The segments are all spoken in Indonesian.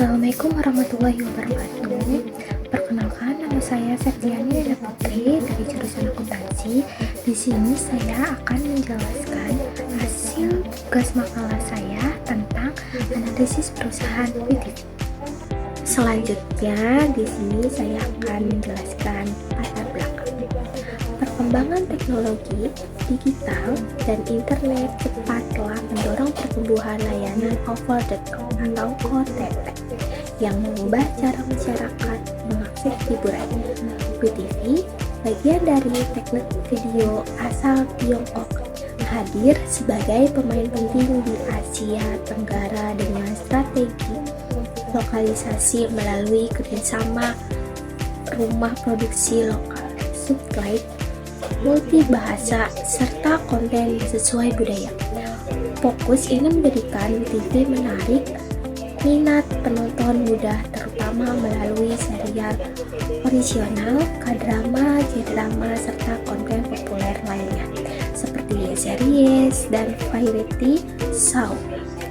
Assalamualaikum warahmatullahi wabarakatuh. Perkenalkan, nama saya Septiani Neda Putri dari jurusan akuntansi. Di sini saya akan menjelaskan hasil tugas makalah saya tentang analisis perusahaan WTV. Selanjutnya, di sini saya akan menjelaskan latar belakang. Perkembangan teknologi digital dan internet cepat telah mendorong pertumbuhan layanan over the top atau OTT yang mengubah cara masyarakat mengakses hiburan. WTV, bagian dari teknik video asal Tiongkok, hadir sebagai pemain penting di Asia Tenggara dengan strategi lokalisasi melalui kerjasama rumah produksi lokal, subscribe, multibahasa, serta konten sesuai budaya. Fokus ini menjadikan WTV menarik minat penonton muda, terutama melalui serial original, K-drama, J-drama, serta konten populer lainnya seperti series dan variety show.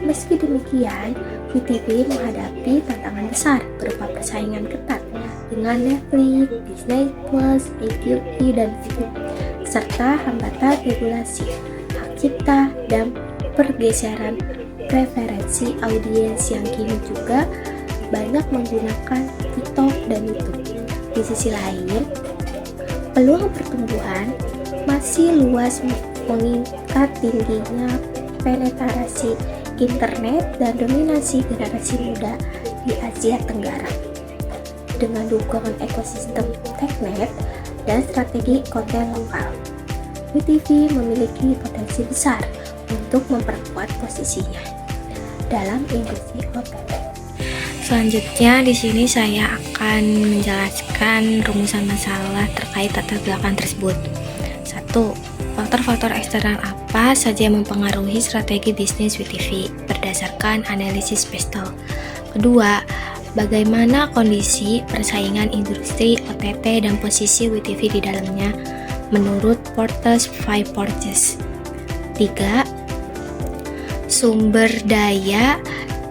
Meski demikian, WTV menghadapi tantangan besar berupa persaingan ketat dengan Netflix, Disney Plus, AQI, dan Viu, serta hambatan regulasi, hak cipta, dan pergeseran preferensi audiens yang kini juga banyak menggunakan TikTok dan YouTube. Di sisi lain, peluang pertumbuhan masih luas meningkat tingginya penetrasi internet dan dominasi generasi muda di Asia Tenggara. Dengan dukungan ekosistem teknet dan strategi konten lokal, WTV memiliki potensi besar untuk memperkuat posisinya dalam industri OTT. Selanjutnya di sini saya akan menjelaskan rumusan masalah terkait latar belakang tersebut. 1. Faktor-faktor eksternal apa saja yang mempengaruhi strategi bisnis WTV berdasarkan analisis Pestel. Kedua, bagaimana kondisi persaingan industri OTT dan posisi WTV di dalamnya menurut Porter's Five Forces. 3. Sumber daya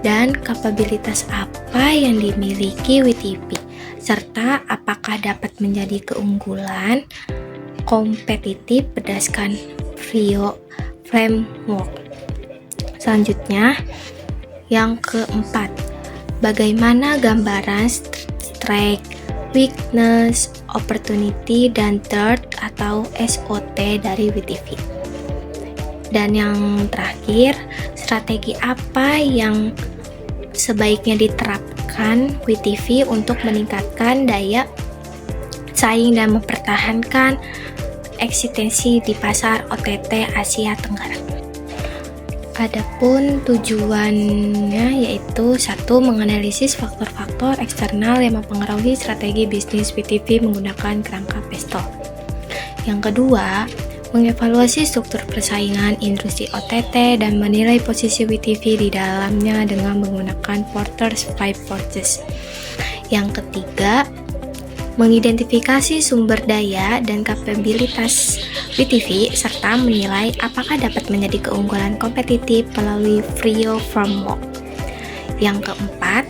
dan kapabilitas apa yang dimiliki WTV, serta apakah dapat menjadi keunggulan kompetitif berdasarkan Vio Framework. Selanjutnya, yang keempat, bagaimana gambaran strength, weakness, opportunity, dan threat atau SOT dari WTV. Dan yang terakhir, strategi apa yang sebaiknya diterapkan WTV untuk meningkatkan daya saing dan mempertahankan eksistensi di pasar OTT Asia Tenggara. Adapun tujuannya yaitu 1. Menganalisis faktor-faktor eksternal yang mempengaruhi strategi bisnis WTV menggunakan kerangka Pestel. Yang kedua, mengevaluasi struktur persaingan industri OTT dan menilai posisi WTV di dalamnya dengan menggunakan Porter's Five Forces. Yang ketiga, mengidentifikasi sumber daya dan kapabilitas WTV serta menilai apakah dapat menjadi keunggulan kompetitif melalui Vio Framework. Yang keempat,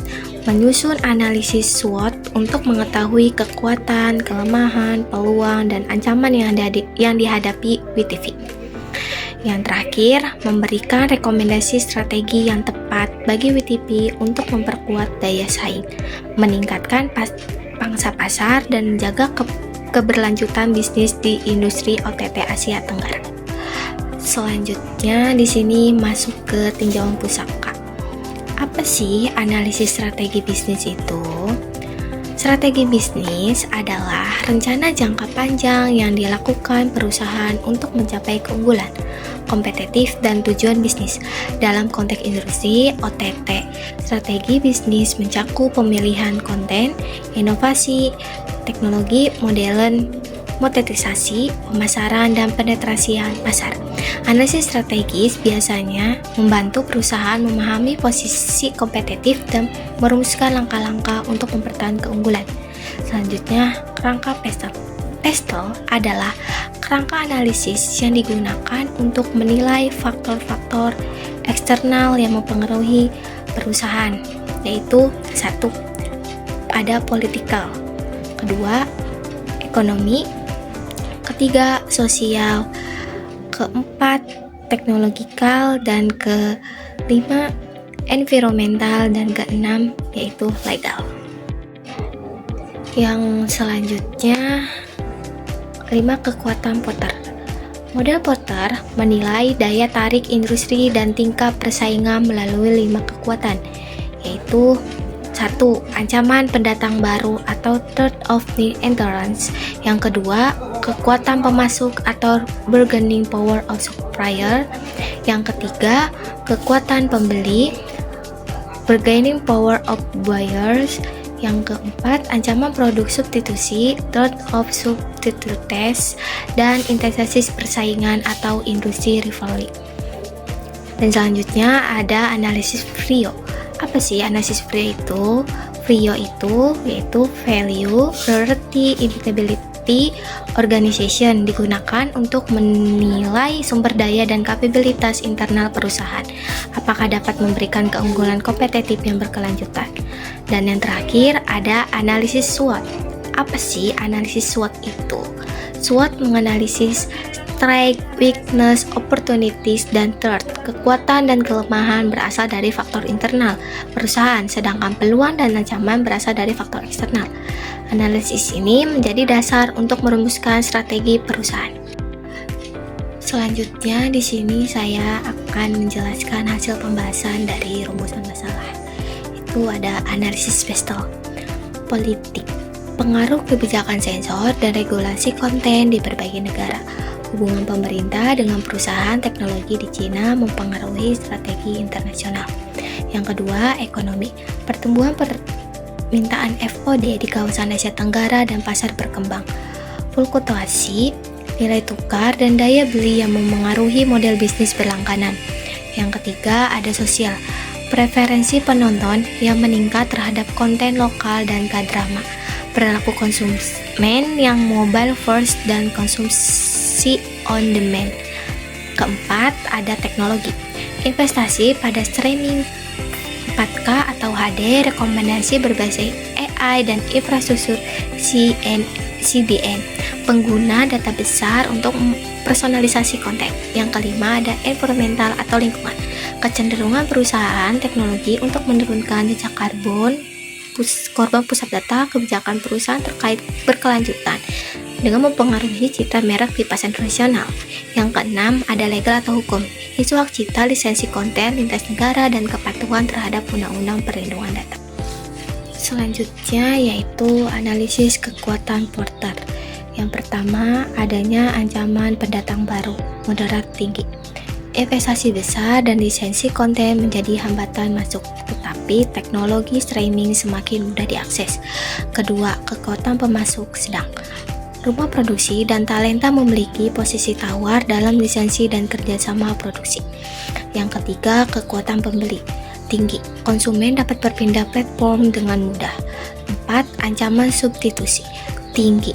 menyusun analisis SWOT untuk mengetahui kekuatan, kelemahan, peluang, dan ancaman yang dihadapi WTV. Yang terakhir, memberikan rekomendasi strategi yang tepat bagi WTV untuk memperkuat daya saing, meningkatkan pangsa pasar, dan menjaga keberlanjutan bisnis di industri OTT Asia Tenggara. Selanjutnya di sini masuk ke tinjauan pusaka. Apa sih analisis strategi bisnis itu? Strategi bisnis adalah rencana jangka panjang yang dilakukan perusahaan untuk mencapai keunggulan, kompetitif, dan tujuan bisnis. Dalam konteks industri OTT, strategi bisnis mencakup pemilihan konten, inovasi, teknologi, monetisasi, pemasaran, dan penetrasian pasar. Analisis strategis biasanya membantu perusahaan memahami posisi kompetitif dan merumuskan langkah-langkah untuk mempertahankan keunggulan. Selanjutnya, kerangka Pestel. Pestel adalah kerangka analisis yang digunakan untuk menilai faktor-faktor eksternal yang mempengaruhi perusahaan yaitu 1. Ada political, kedua ekonomi, ketiga sosial, keempat teknologikal, dan kelima environmental, dan keenam yaitu legal. Yang selanjutnya 5. Kekuatan Porter. Model Porter menilai daya tarik industri dan tingkat persaingan melalui 5 kekuatan, yaitu 1. Ancaman pendatang baru atau threat of new entrants. Yang kedua, kekuatan pemasok atau bargaining power of supplier. Yang ketiga, kekuatan pembeli, bargaining power of buyers. Yang keempat, ancaman produk substitusi, threat of substitutes, dan intensitas persaingan atau industri rivalry. Dan selanjutnya ada analisis VRIO. Apa sih analisis VRIO itu? VRIO itu yaitu Value, Priority, Inevitability, Organization, digunakan untuk menilai sumber daya dan kapabilitas internal perusahaan, apakah dapat memberikan keunggulan kompetitif yang berkelanjutan. Dan yang terakhir ada analisis SWOT. Apa sih analisis SWOT itu? SWOT menganalisis strength, weakness, opportunities, dan threat. Kekuatan dan kelemahan berasal dari faktor internal perusahaan, sedangkan peluang dan ancaman berasal dari faktor eksternal. Analisis ini menjadi dasar untuk merumuskan strategi perusahaan. Selanjutnya di sini saya akan menjelaskan hasil pembahasan dari rumusan masalah. Itu ada analisis PESTEL. Politik, pengaruh kebijakan sensor dan regulasi konten di berbagai negara. Hubungan pemerintah dengan perusahaan teknologi di Cina mempengaruhi strategi internasional. Yang kedua, ekonomi, pertumbuhan permintaan FOD di kawasan Asia Tenggara dan pasar berkembang. Fluktuasi nilai tukar dan daya beli yang memengaruhi model bisnis berlangganan. Yang ketiga, ada sosial, preferensi penonton yang meningkat terhadap konten lokal dan K-drama, perilaku konsumen yang mobile first dan konsumsi on demand. Keempat, ada teknologi, investasi pada streaming 4K atau HD, rekomendasi berbasis AI dan infrastruktur CDN, pengguna data besar untuk personalisasi konten. Yang kelima, ada environmental atau lingkungan, kecenderungan perusahaan teknologi untuk menurunkan jejak karbon pusat data kebijakan perusahaan terkait berkelanjutan dengan mempengaruhi citra merek di pasar internasional. Yang keenam, ada legal atau hukum, isu hak cipta, lisensi konten, lintas negara, dan kepatuhan terhadap undang-undang perlindungan data. Selanjutnya yaitu analisis kekuatan Porter. Yang pertama, adanya ancaman pendatang baru moderat tinggi. Investasi besar dan lisensi konten menjadi hambatan masuk, tetapi teknologi streaming semakin mudah diakses. Kedua, kekuatan pemasok sedang. Rumah produksi dan talenta memiliki posisi tawar dalam lisensi dan kerjasama produksi. Yang ketiga, kekuatan pembeli tinggi. Konsumen dapat berpindah platform dengan mudah. 4. Ancaman substitusi tinggi.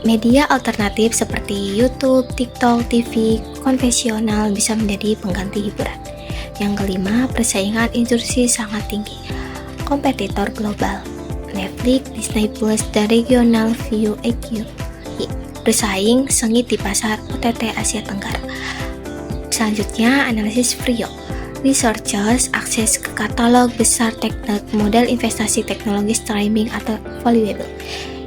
Media alternatif seperti YouTube, TikTok, TV konvensional bisa menjadi pengganti hiburan. Yang kelima, persaingan industri sangat tinggi. Kompetitor global, Netflix, Disney Plus, dan regional VOD bersaing sengit di pasar OTT Asia Tenggara. Selanjutnya, analisis VRIO. Researchers akses ke katalog besar model investasi teknologi streaming atau valuable.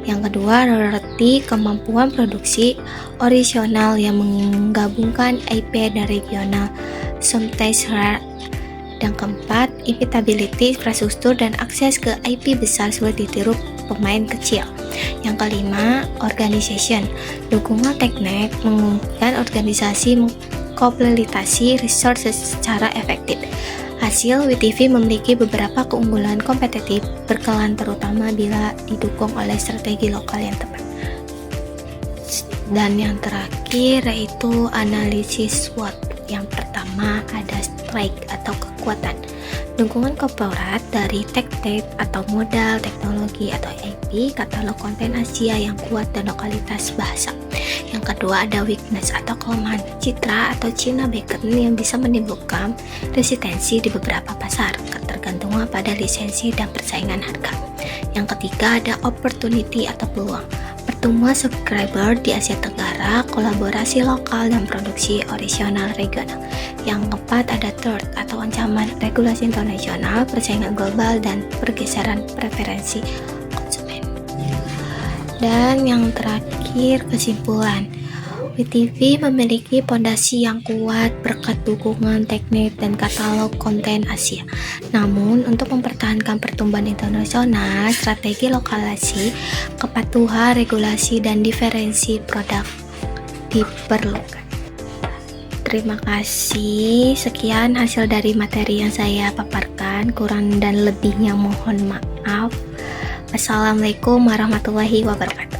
Yang kedua, royalty, kemampuan produksi original yang menggabungkan IP dan regional, sometimes rare. Dan keempat, inevitability, infrastruktur dan akses ke IP besar sulit ditiru pemain kecil. Yang kelima, organization, dukungan teknik memungkinkan organisasi mengkomplementasi resource secara efektif. Hasil, WeTV memiliki beberapa keunggulan kompetitif berkelan terutama bila didukung oleh strategi lokal yang tepat. Dan yang terakhir yaitu analisis SWOT. Yang pertama ada strike atau kekuatan. Dukungan korporat dari tech atau modal, teknologi atau IP, katalog konten Asia yang kuat dan lokalitas bahasa. Yang kedua ada weakness atau kelemahan citra atau China beacon yang bisa menimbulkan resistensi di beberapa pasar, ketergantungan semua pada lisensi dan persaingan harga. Yang ketiga ada opportunity atau peluang. Pertumbuhan subscriber di Asia Tenggara, kolaborasi lokal dan produksi original regional. Yang keempat ada threat atau ancaman regulasi internasional, persaingan global, dan pergeseran preferensi konsumen. Dan yang terakhir kesimpulan. WeTV memiliki fondasi yang kuat berkat dukungan teknik dan katalog konten Asia. Namun, untuk mempertahankan pertumbuhan internasional, strategi lokalisasi, kepatuhan, regulasi, dan diferensi produk diperlukan. Terima kasih. Sekian hasil dari materi yang saya paparkan. Kurang dan lebihnya mohon maaf. Wassalamualaikum warahmatullahi wabarakatuh.